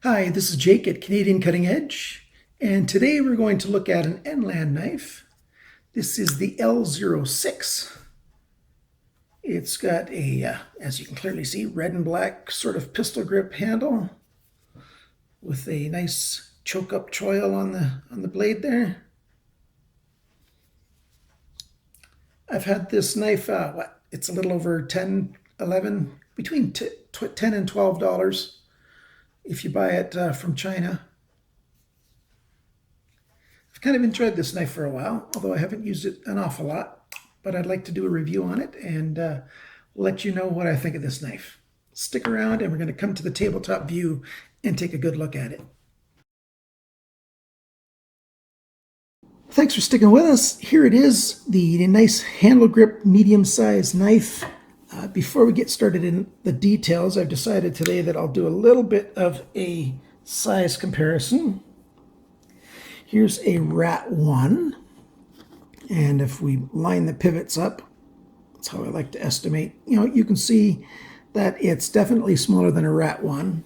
Hi, this is Jake at Canadian Cutting Edge, and today we're going to look at an Enlan knife. This is the L06. It's got a, as you can clearly see, red and black sort of pistol grip handle with a nice choke-up choil on the blade there. I've had this knife, it's a little over 10, 11, between 10 and $12 if you buy it from China. I've kind of enjoyed this knife for a while, although I haven't used it an awful lot, but I'd like to do a review on it and let you know what I think of this knife. Stick around and we're going to come to the tabletop view and take a good look at it. Thanks for sticking with us. Here it is, the nice handle grip medium-sized knife. Before we get started in the details, I've decided today that I'll do a little bit of a size comparison. Here's a Rat 1, and if we line the pivots up, that's how I like to estimate. You can see that it's definitely smaller than a Rat 1.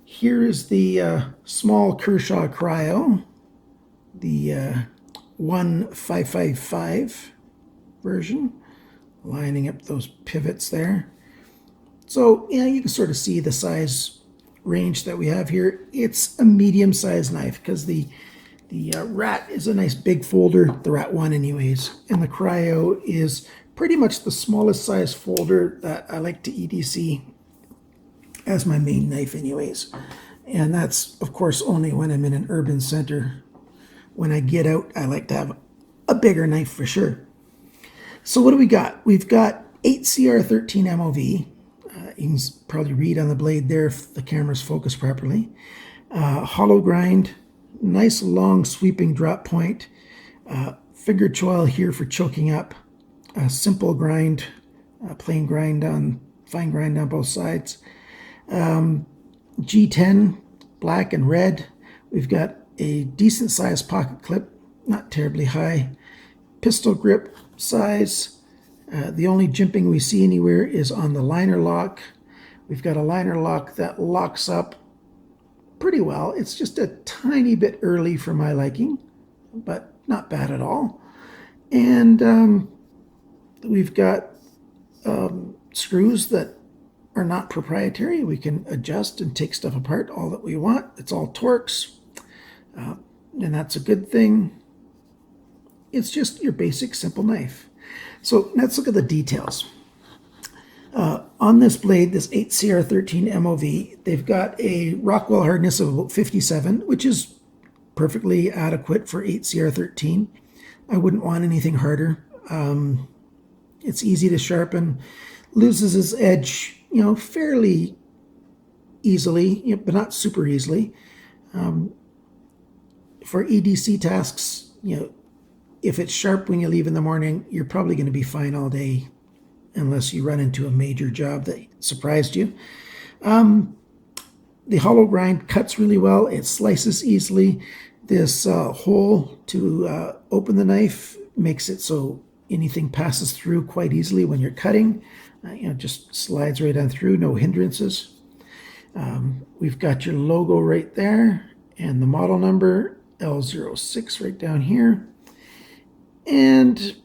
Here is the small Kershaw Cryo, the 1555 version, lining up those pivots there. So you can sort of see the size range that we have here. It's a medium-sized knife because the Rat is a nice big folder, the Rat 1 anyways, and the Cryo is pretty much the smallest size folder that I like to EDC as my main knife anyways. And that's, of course, only when I'm in an urban center. When I get out, I like to have a bigger knife for sure. So what do we got? We've got 8CR13 MOV. You can probably read on the blade there if the camera's focused properly. Hollow grind, nice long sweeping drop point. Finger choil here for choking up. Simple grind, plain grind on, fine grind on both sides. G10, black and red. We've got a decent sized pocket clip, not terribly high. Pistol grip size. The only jimping we see anywhere is on the liner lock. We've got a liner lock that locks up pretty well. It's just a tiny bit early for my liking, but not bad at all. And we've got screws that are not proprietary. We can adjust and take stuff apart all that we want. It's all Torx, and that's a good thing. It's just your basic simple knife. So let's look at the details. On this blade, this 8CR13 MOV, they've got a Rockwell hardness of about 57, which is perfectly adequate for 8CR13. I wouldn't want anything harder. It's easy to sharpen, loses its edge, fairly easily, but not super easily. For EDC tasks, if it's sharp when you leave in the morning, you're probably going to be fine all day unless you run into a major job that surprised you. The hollow grind cuts really well. It slices easily. This hole to open the knife makes it so anything passes through quite easily when you're cutting. Just slides right on through, no hindrances. We've got your logo right there and the model number, L06 right down here. And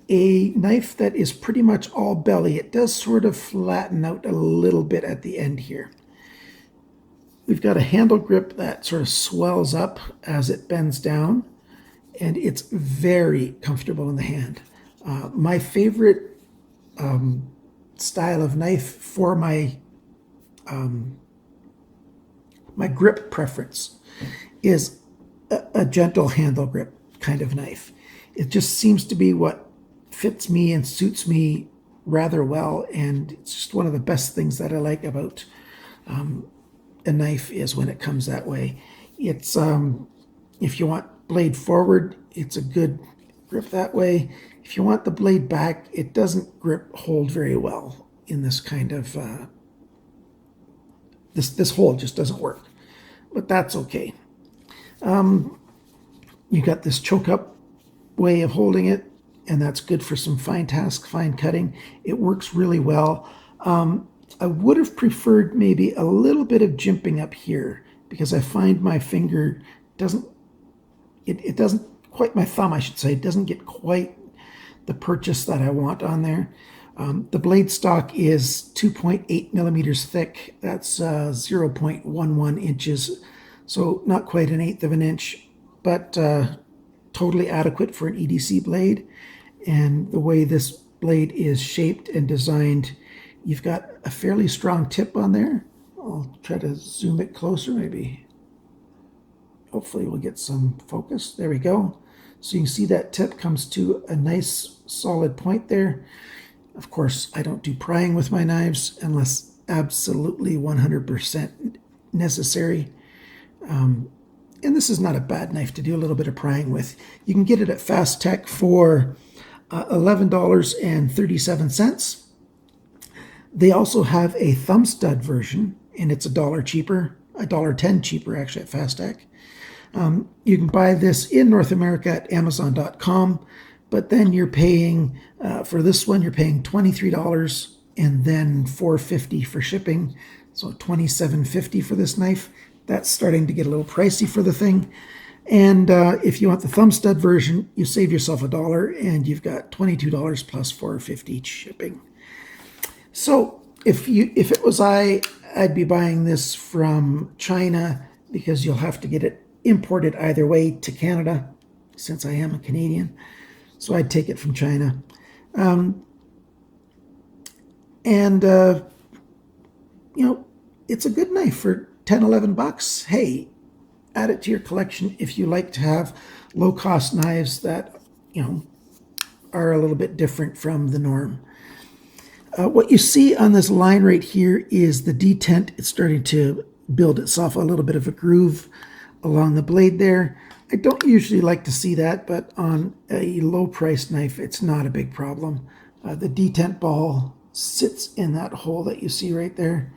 a knife that is pretty much all belly. It does sort of flatten out a little bit at the end here. We've got a handle grip that sort of swells up as it bends down, and it's very comfortable in the hand. My favorite style of knife for my my grip preference is a gentle handle grip kind of knife. It just seems to be what fits me and suits me rather well, and it's just one of the best things that I like about a knife is when it comes that way. It's if you want blade forward, it's a good grip that way. If you want the blade back, it doesn't hold very well in this kind of this hold just doesn't work, but that's okay. You got this choke up way of holding it, and that's good for some fine tasks, fine cutting. It works really well. I would have preferred maybe a little bit of jimping up here because I find my finger doesn't, it doesn't quite, my thumb I should say, doesn't get quite the purchase that I want on there. The blade stock is 2.8 millimeters thick. That's 0.11 inches. So not quite an eighth of an inch, but totally adequate for an EDC blade. And the way this blade is shaped and designed, you've got a fairly strong tip on there. I'll try to zoom it closer, maybe. Hopefully we'll get some focus. There we go. So you can see that tip comes to a nice solid point there. Of course, I don't do prying with my knives unless absolutely 100% necessary. And this is not a bad knife to do a little bit of prying with. You can get it at FastTech for $11.37. They also have a thumb stud version, and it's $1 cheaper, $1.10 cheaper actually at FastTech. You can buy this in North America at Amazon.com, but then you're paying, for this one, you're paying $23 and then $4.50 for shipping, so $27.50 for this knife. That's starting to get a little pricey for the thing. And if you want the thumb stud version, you save yourself $1 and you've got $22 plus $4.50 shipping. So if it was I'd be buying this from China because you'll have to get it imported either way to Canada, since I am a Canadian. So I'd take it from China. It's a good knife for 10, 11 bucks. Hey, add it to your collection if you like to have low-cost knives that, are a little bit different from the norm. What you see on this line right here is the detent. It's starting to build itself a little bit of a groove along the blade there. I don't usually like to see that, but on a low-priced knife, it's not a big problem. The detent ball sits in that hole that you see right there,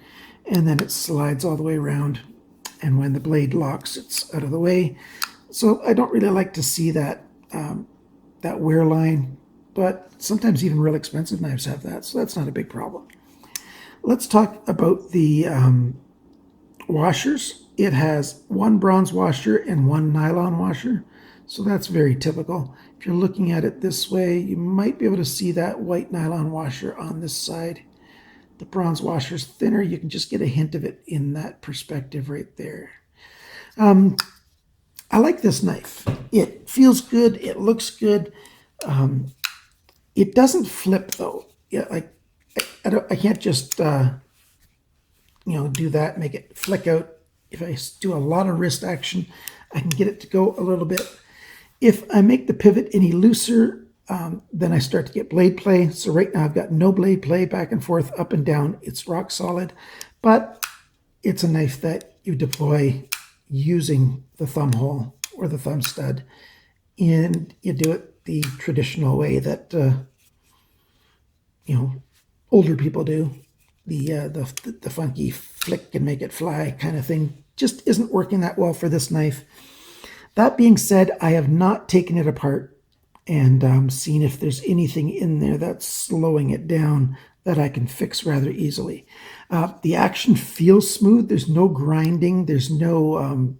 and then it slides all the way around, and when the blade locks, it's out of the way. So I don't really like to see that that wear line, but sometimes even real expensive knives have that, so that's not a big problem. Let's talk about the washers. It has one bronze washer and one nylon washer, so that's very typical. If you're looking at it this way, you might be able to see that white nylon washer on this side. The bronze washer's thinner. You can just get a hint of it in that perspective right there. I like this knife. It feels good. It looks good. It doesn't flip though. I can't just do that, make it flick out. If I do a lot of wrist action, I can get it to go a little bit. If I make the pivot any looser, then I start to get blade play. So right now I've got no blade play back and forth, up and down. It's rock solid, but it's a knife that you deploy using the thumb hole or the thumb stud, and you do it the traditional way that older people do. The funky flick and make it fly kind of thing just isn't working that well for this knife. That being said, I have not taken it apart and seen if there's anything in there that's slowing it down that I can fix rather easily. The action feels smooth. There's no grinding. There's no,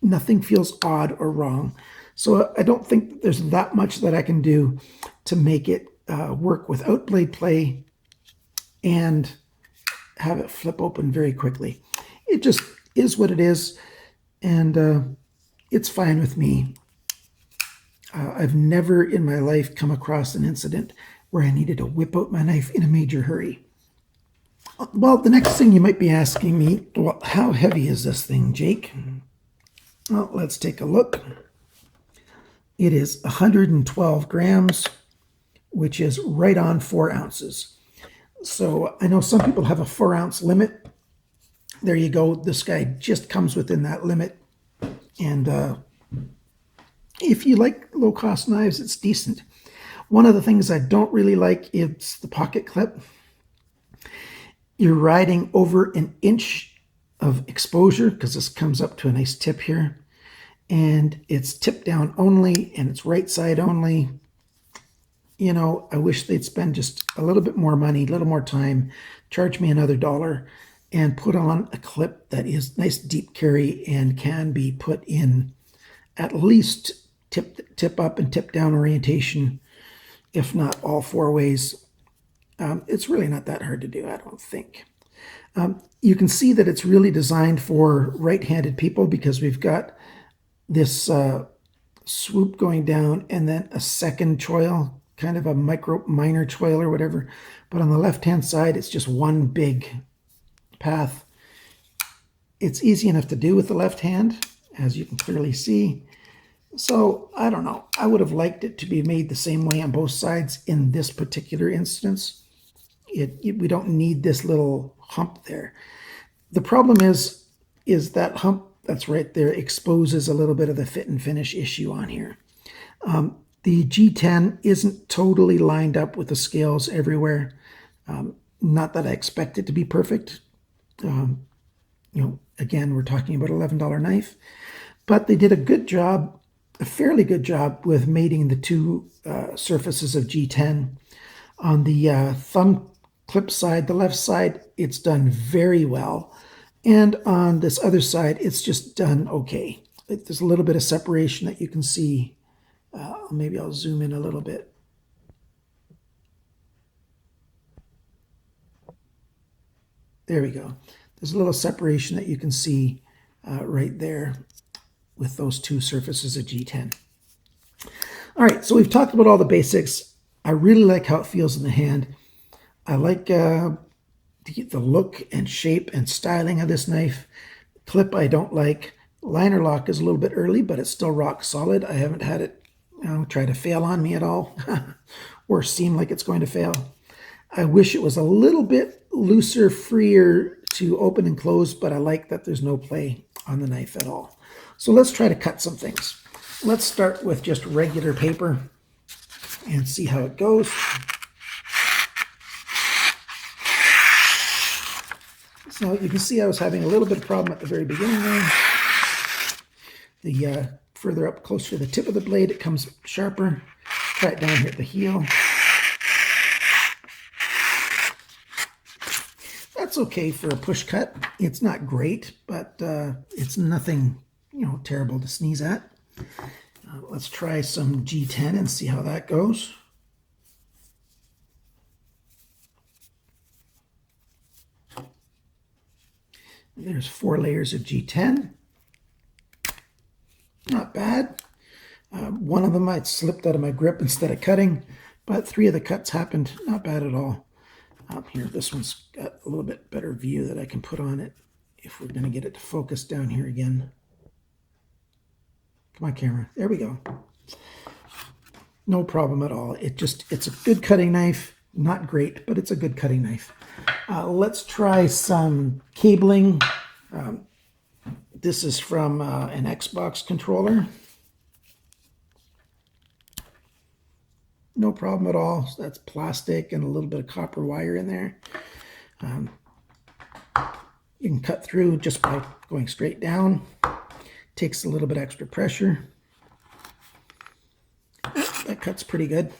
nothing feels odd or wrong. So I don't think there's that much that I can do to make it work without blade play and have it flip open very quickly. It just is what it is, and it's fine with me. I've never in my life come across an incident where I needed to whip out my knife in a major hurry. Well, the next thing you might be asking me, well, how heavy is this thing, Jake? Well, let's take a look. It is 112 grams, which is right on 4 ounces. So I know some people have a 4-ounce limit. There you go. This guy just comes within that limit. And if you like low-cost knives, it's decent. One of the things I don't really like is the pocket clip. You're riding over an inch of exposure because this comes up to a nice tip here. And it's tip down only, and it's right side only. I wish they'd spend just a little bit more money, a little more time charge me another $1 and put on a clip that is nice deep carry and can be put in at least tip up and tip down orientation, if not all 4 ways. It's really not that hard to do, I don't think. You can see that it's really designed for right-handed people because we've got this swoop going down and then a second choil, kind of a minor choil or whatever. But on the left-hand side, it's just one big path. It's easy enough to do with the left hand, as you can clearly see. So I don't know. I would have liked it to be made the same way on both sides in this particular instance. We don't need this little hump there. The problem is that hump that's right there exposes a little bit of the fit and finish issue on here. The G10 isn't totally lined up with the scales everywhere. Not that I expect it to be perfect. Again, we're talking about $11 knife, but they did a good job, a fairly good job with mating the 2 surfaces of G10. On the thumb clip side, the left side, it's done very well. And on this other side, it's just done okay. There's a little bit of separation that you can see. Maybe I'll zoom in a little bit. There we go. There's a little separation that you can see right there with those 2 surfaces of G10. All right, so we've talked about all the basics. I really like how it feels in the hand. I like the look and shape and styling of this knife. Clip I don't like. Liner lock is a little bit early, but it's still rock solid. I haven't had it try to fail on me at all or seem like it's going to fail. I wish it was a little bit looser, freer to open and close, but I like that there's no play on the knife at all. So let's try to cut some things. Let's start with just regular paper and see how it goes. So you can see I was having a little bit of problem at the very beginning there. The further up closer to the tip of the blade, it comes sharper. Try it down here at the heel. That's okay for a push cut. It's not great, but it's nothing, terrible to sneeze at. Let's try some G10 and see how that goes. There's 4 layers of G10. Not bad. One of them I slipped out of my grip instead of cutting, but 3 of the cuts happened. Not bad at all. Here, this one's got a little bit better view that I can put on it if we're going to get it to focus down here again. Come on, camera. There we go. No problem at all. It's a good cutting knife. Not great, but it's a good cutting knife. Let's try some cabling. This is from an Xbox controller. No problem at all. So that's plastic and a little bit of copper wire in there. You can cut through just by going straight down. Takes a little bit extra pressure. That cuts pretty good.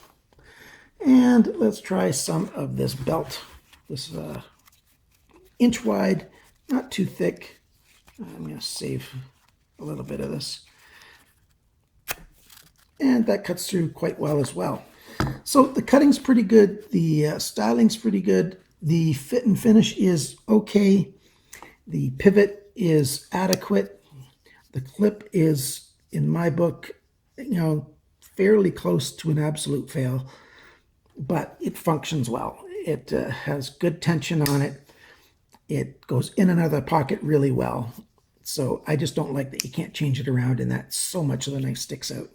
And let's try some of this belt. This is inch wide, not too thick. I'm going to save a little bit of this. And that cuts through quite well as well. So the cutting's pretty good. The styling's pretty good. The fit and finish is okay. The pivot is adequate. The clip is, in my book, fairly close to an absolute fail, but it functions well. It has good tension on it. It goes in and out of the pocket really well. So I just don't like that you can't change it around and that so much of the knife sticks out.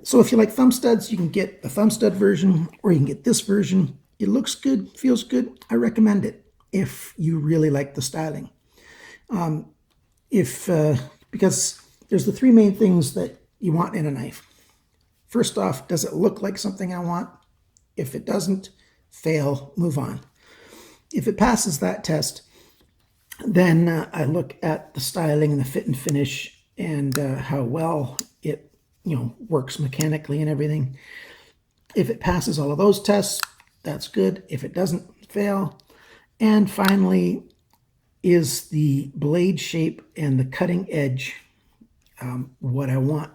So if you like thumb studs, you can get the thumb stud version or you can get this version. It looks good, feels good. I recommend it if you really like the styling. Because there's the 3 main things that you want in a knife. First off, does it look like something I want? If it doesn't, fail, move on. If it passes that test, then I look at the styling and the fit and finish and how well it works mechanically and everything. If it passes all of those tests, that's good. If it doesn't, fail. And finally is the blade shape and the cutting edge, what I want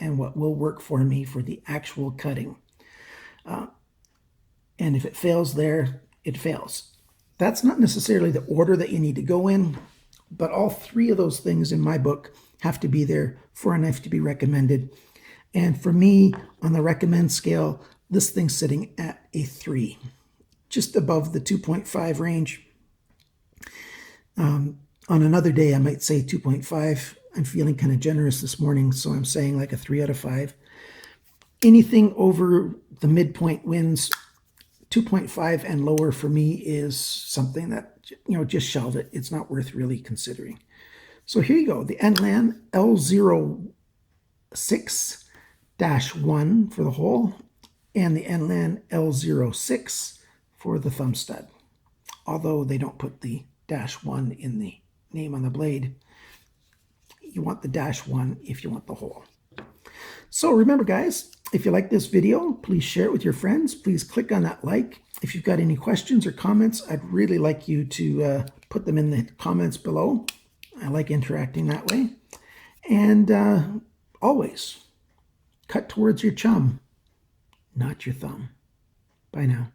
and what will work for me for the actual cutting. And if it fails there, it fails. That's not necessarily the order that you need to go in, but all three of those things in my book have to be there for a knife to be recommended. And for me, on the recommend scale, this thing's sitting at a 3, just above the 2.5 range. On another day, I might say 2.5. I'm feeling kind of generous this morning, so I'm saying like a 3 out of 5. Anything over the midpoint wins. 2.5 and lower for me is something that, just shelve it. It's not worth really considering. So here you go, the Enlan L06-1 for the hole, and the Enlan L06 for the thumb stud. Although they don't put the -1 in the name on the blade, you want the -1 if you want the hole. So remember, guys, if you like this video, please share it with your friends. Please click on that like. If you've got any questions or comments, I'd really like you to put them in the comments below. I like interacting that way. And always cut towards your chum, not your thumb. Bye now.